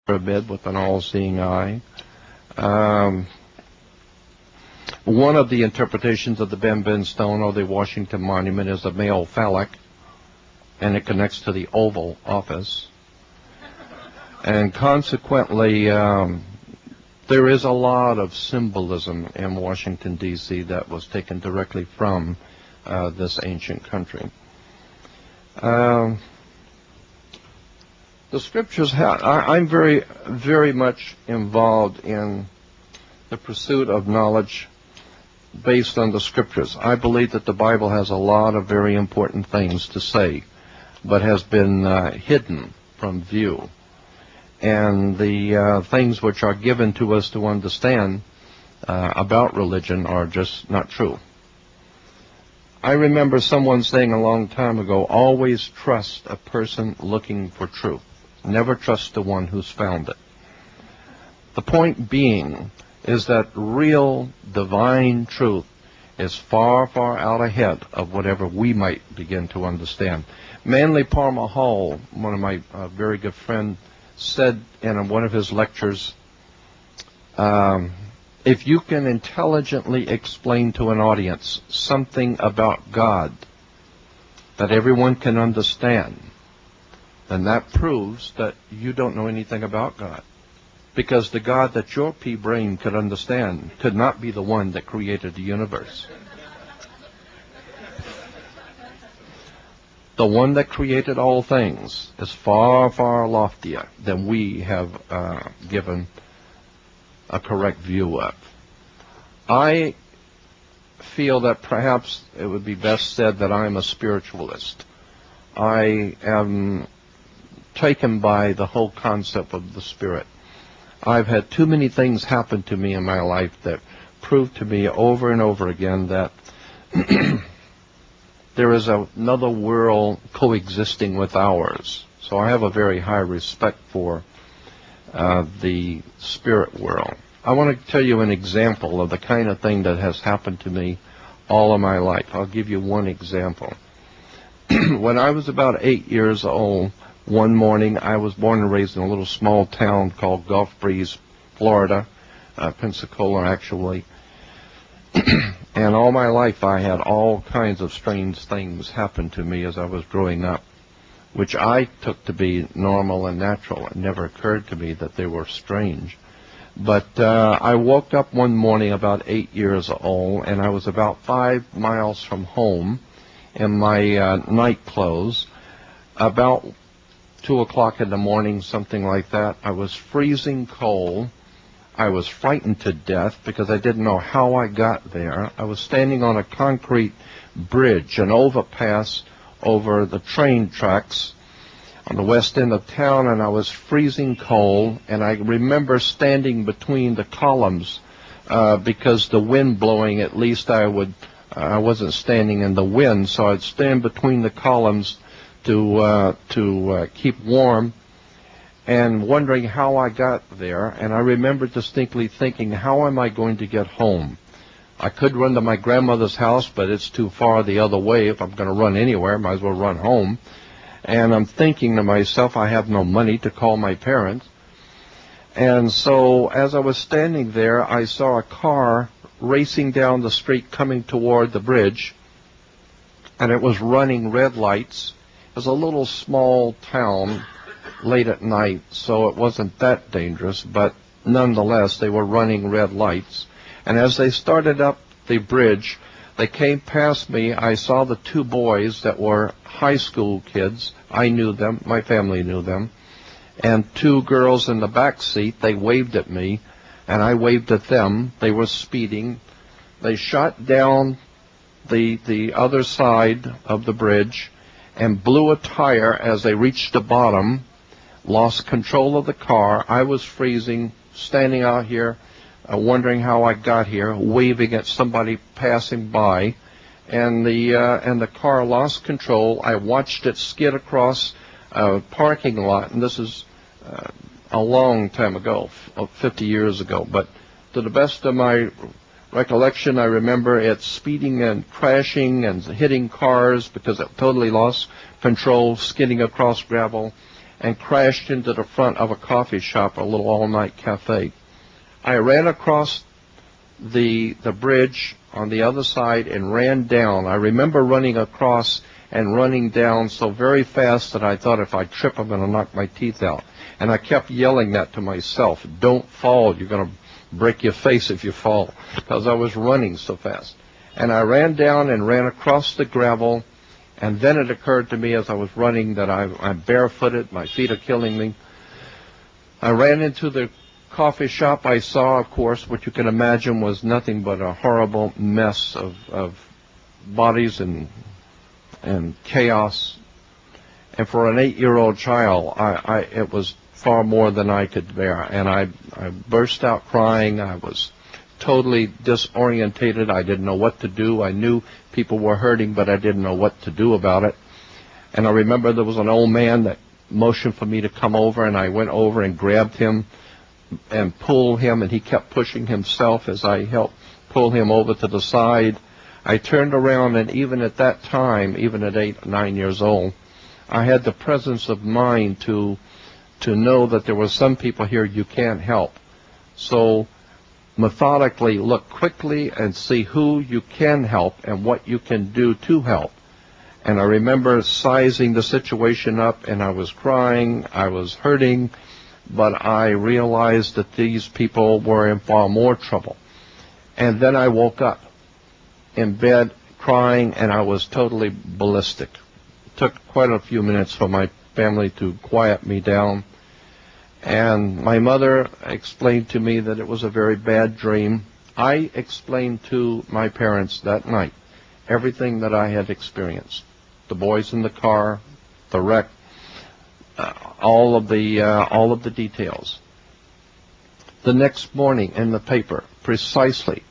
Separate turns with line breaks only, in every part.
pyramid with an all-seeing eye. One of the interpretations of the Ben stone or the Washington Monument is a male phallic, and it connects to the Oval Office. And consequently, there is a lot of symbolism in Washington, D.C. that was taken directly from this ancient country. The scriptures I'm very, very much involved in the pursuit of knowledge based on the scriptures. I believe that the Bible has a lot of very important things to say, but has been hidden from view. And the things which are given to us to understand about religion are just not true. I remember someone saying a long time ago, always trust a person looking for truth. Never trust the one who's found it. The point being is that real divine truth is far, far out ahead of whatever we might begin to understand. Manly Palmer Hall, one of my very good friends, said in one of his lectures, if you can intelligently explain to an audience something about God that everyone can understand, then that proves that you don't know anything about God. Because the God that your pea brain could understand could not be the one that created the universe. The one that created all things is far, far loftier than we have given a correct view of. I feel that perhaps it would be best said that I'm a spiritualist. I am taken by the whole concept of the Spirit. I've had too many things happen to me in my life that prove to me over and over again that there is another world coexisting with ours. So I have a very high respect for the spirit world. I want to tell you an example of the kind of thing that has happened to me all of my life. I'll give you one example. When I was about 8 years old, one morning, I was born and raised in a little small town called Gulf Breeze, Florida, Pensacola actually. And all my life I had all kinds of strange things happen to me as I was growing up, which I took to be normal and natural. It never occurred to me that they were strange. But I woke up one morning about 8 years old, and I was about 5 miles from home in my night clothes. About 2 o'clock in the morning, something like that. I was freezing cold. I was frightened to death because I didn't know how I got there. I was standing on a concrete bridge, an overpass over the train tracks on the west end of town, and I was freezing cold. And I remember standing between the columns because the wind blowing, at least I wasn't standing in the wind, so I'd stand between the columns to keep warm, and wondering how I got there. And I remember distinctly thinking, how am I going to get home? I could run to my grandmother's house, but it's too far the other way. If I'm going to run anywhere, might as well run home. And I'm thinking to myself, I have no money to call my parents. And so as I was standing there, I saw a car racing down the street coming toward the bridge, and it was running red lights. It was a little small town late at night, so it wasn't that dangerous, but nonetheless, they were running red lights. And as they started up the bridge, they came past me. I saw the two boys that were high school kids. I knew them. My family knew them. And two girls in the back seat. They waved at me, and I waved at them. They were speeding. They shot down the other side of the bridge and blew a tire as they reached the bottom, lost control of the car. I was freezing, standing out here, wondering how I got here, waving at somebody passing by, and the car lost control. I watched it skid across a parking lot, and this is a long time ago, 50 years ago, but to the best of my recollection, I remember it speeding and crashing and hitting cars because it totally lost control, skidding across gravel. and crashed into the front of a coffee shop, a little all-night cafe. I ran across the bridge on the other side and ran down. I remember running across and running down so very fast that I thought if I trip, I'm going to knock my teeth out. And I kept yelling that to myself, don't fall, you're going to break your face if you fall, because I was running so fast. And I ran down and ran across the gravel, and then it occurred to me as I was running that I'm barefooted, my feet are killing me. I ran into the coffee shop. I saw, of course, what you can imagine was nothing but a horrible mess of bodies and chaos. And for an 8-year-old child, it was far more than I could bear. And I burst out crying. I was totally disorientated. I didn't know what to do. I knew people were hurting, but I didn't know what to do about it. And I remember there was an old man that motioned for me to come over, and I went over and grabbed him and pulled him, and he kept pushing himself as I helped pull him over to the side. I turned around, and even at that time, even at 8 or 9 years old, I had the presence of mind to know that there were some people here you can't help. So methodically look quickly and see who you can help and what you can do to help. And I remember sizing the situation up, and I was crying, I was hurting, but I realized that these people were in far more trouble. And then I woke up in bed crying, and I was totally ballistic. It took quite a few minutes for my family to quiet me down. And my mother explained to me that it was a very bad dream. I explained to my parents that night everything that I had experienced. The boys in the car, the wreck, all of the details. The next morning in the paper, precisely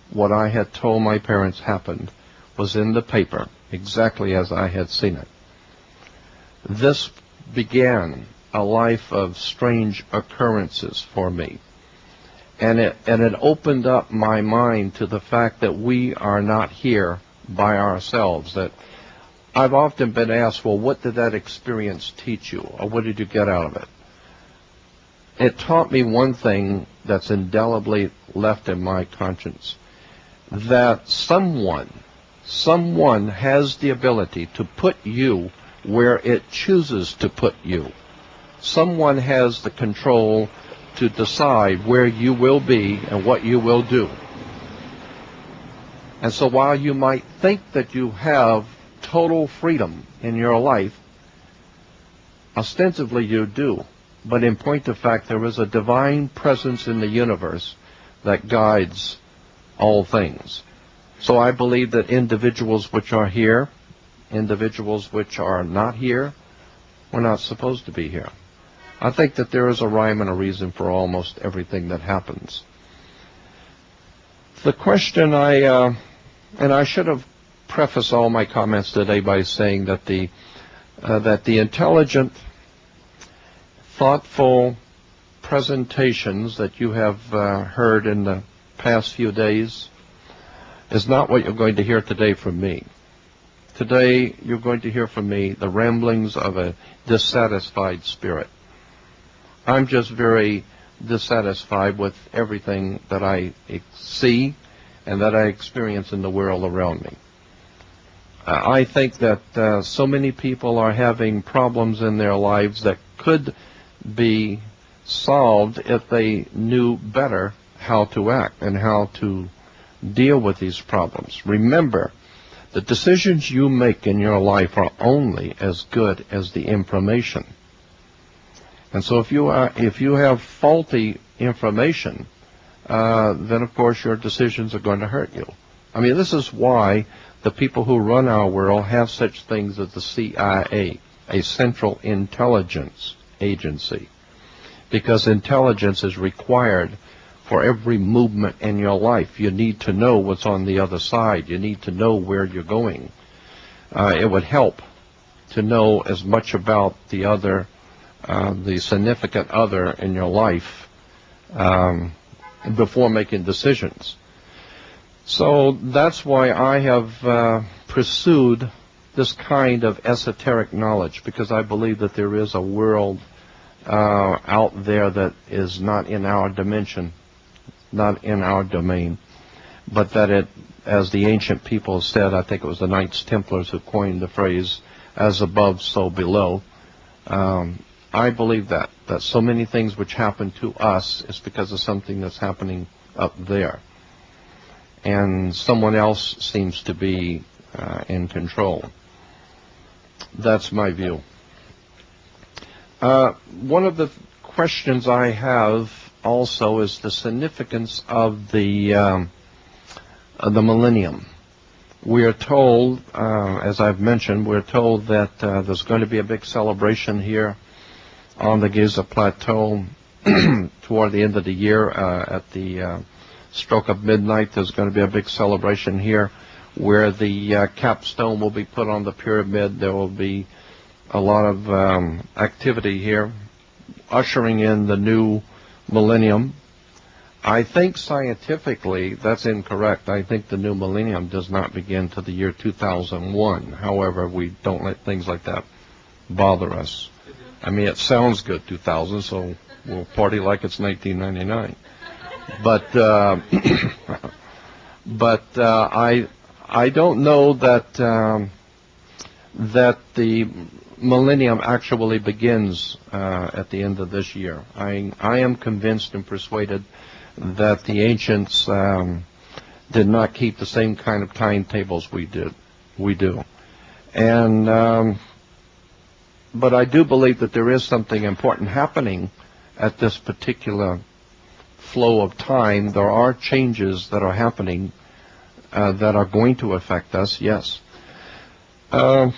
what I had told my parents happened was in the paper, exactly as I had seen it. This began a life of strange occurrences for me. And it opened up my mind to the fact that we are not here by ourselves. That I've often been asked, well, what did that experience teach you? Or what did you get out of it? It taught me one thing that's indelibly left in my conscience. That someone has the ability to put you where it chooses to put you. Someone has the control to decide where you will be and what you will do. And so while you might think that you have total freedom in your life, ostensibly you do. But in point of fact, there is a divine presence in the universe that guides all things. So I believe that individuals which are here, individuals which are not here, we're not supposed to be here. I think that there is a rhyme and a reason for almost everything that happens. The question and I should have prefaced all my comments today by saying that the intelligent, thoughtful presentations that you have heard in the past few days is not what you're going to hear today from me. Today, you're going to hear from me the ramblings of a dissatisfied spirit. I'm just very dissatisfied with everything that I see and that I experience in the world around me. I think that so many people are having problems in their lives that could be solved if they knew better how to act and how to deal with these problems. Remember, the decisions you make in your life are only as good as the information. And so if you have faulty information, then of course your decisions are going to hurt you. I mean, this is why the people who run our world have such things as the CIA, a Central Intelligence Agency, because intelligence is required for every movement in your life. You need to know what's on the other side. You need to know where you're going. It would help to know as much about the other, the significant other in your life before making decisions. So that's why I have pursued this kind of esoteric knowledge, because I believe that there is a world out there that is not in our dimension, not in our domain, but that it, as the ancient people said, I think it was the Knights Templars who coined the phrase, as above, so below. I believe that so many things which happen to us is because of something that's happening up there. And someone else seems to be in control. That's my view. One of the questions I have also is the significance of the millennium. We are told, as I've mentioned, we're told that there's going to be a big celebration here on the Giza Plateau toward the end of the year. At the stroke of midnight, there's going to be a big celebration here where the capstone will be put on the pyramid. There will be a lot of activity here, ushering in the new millennium. I think scientifically that's incorrect. I think the new millennium does not begin to the year 2001. However, we don't let things like that bother us. I mean, it sounds good, 2000, so we'll party like it's 1999. But I don't know that that the millennium actually begins at the end of this year. I am convinced and persuaded that the ancients did not keep the same kind of timetables we do. And but I do believe that there is something important happening at this particular flow of time. There are changes that are happening that are going to affect us, yes. And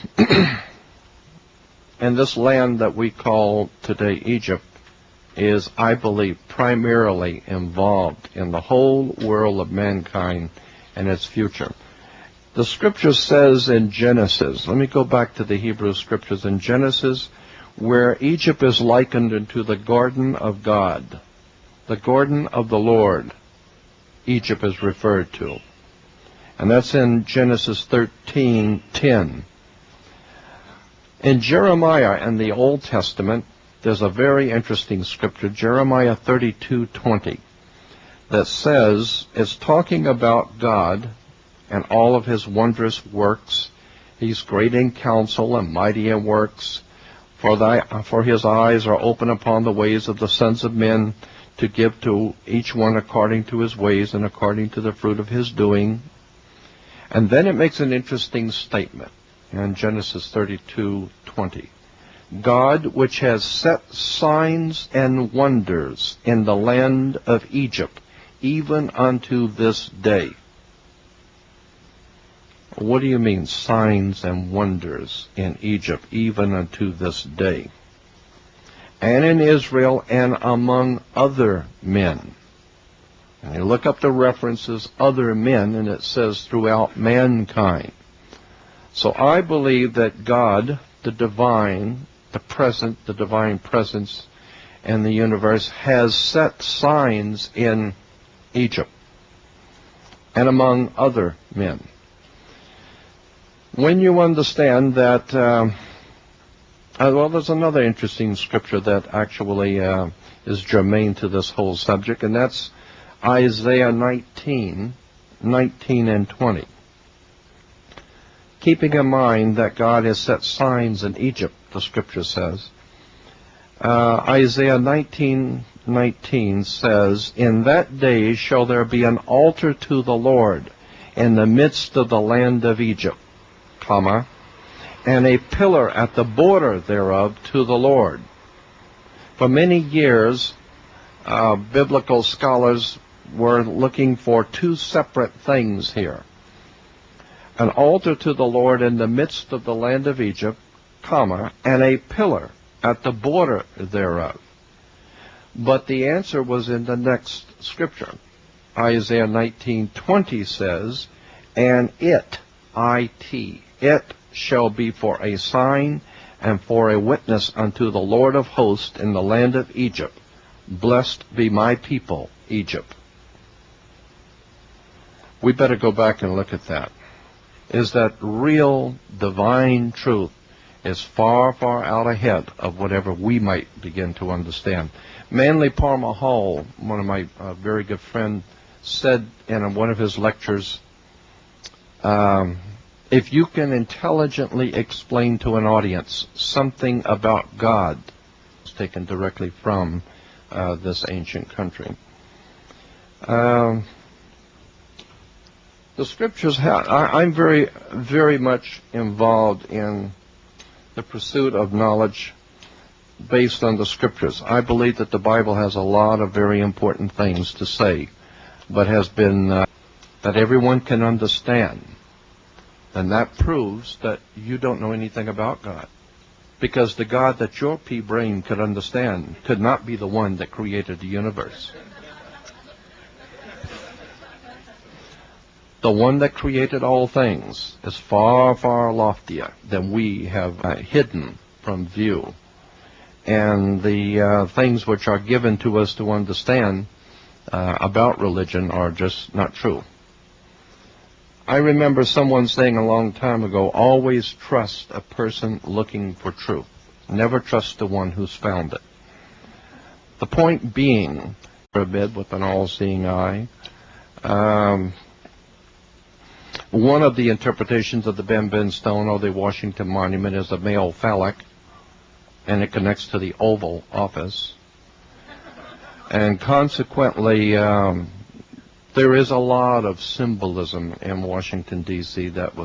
this land that we call today Egypt is, I believe, primarily involved in the whole world of mankind and its future. The scripture says in Genesis, let me go back to the Hebrew scriptures in Genesis, where Egypt is likened unto the garden of God, the garden of the Lord, Egypt is referred to. And that's in Genesis 13:10. In Jeremiah in the Old Testament, there's a very interesting scripture, Jeremiah 32:20, that says, it's talking about God and all of his wondrous works. He's great in counsel and mighty in works. For his eyes are open upon the ways of the sons of men, to give to each one according to his ways and according to the fruit of his doing. And then it makes an interesting statement in Genesis 32:20. God, which has set signs and wonders in the land of Egypt, even unto this day. What do you mean, signs and wonders in Egypt, even unto this day? And in Israel and among other men. And you look up the references, other men, and it says throughout mankind. So I believe that God, the divine, the present, the divine presence in the universe, has set signs in Egypt and among other men. When you understand that, well, there's another interesting scripture that actually is germane to this whole subject, and that's Isaiah 19:19 and 20. Keeping in mind that God has set signs in Egypt, the scripture says, Isaiah 19:19 says, in that day shall there be an altar to the Lord in the midst of the land of Egypt, comma, and a pillar at the border thereof to the Lord. For many years, biblical scholars were looking for two separate things here. An altar to the Lord in the midst of the land of Egypt, comma, and a pillar at the border thereof. But the answer was in the next scripture. Isaiah 19:20 says, and it shall be for a sign and for a witness unto the Lord of hosts in the land of Egypt. Blessed be my people, Egypt. We better go back and look at that. is that real divine truth is far, far out ahead of whatever we might begin to understand. Manly Palmer Hall, one of my very good friends, said in one of his lectures, if you can intelligently explain to an audience something about God, it's taken directly from this ancient country. The scriptures I'm very, very much involved in the pursuit of knowledge based on the scriptures. I believe that the Bible has a lot of very important things to say, but has been that everyone can understand. And that proves that you don't know anything about God. Because the God that your pea brain could understand could not be the one that created the universe. The one that created all things is far, far loftier than we have hidden from view. And the things which are given to us to understand about religion are just not true. I remember someone saying a long time ago, always trust a person looking for truth. Never trust the one who's found it. The point being, pyramid with an all-seeing eye. One of the interpretations of the Ben stone or the Washington Monument is a male phallic, and it connects to the Oval Office. And consequently, there is a lot of symbolism in Washington, D.C. that was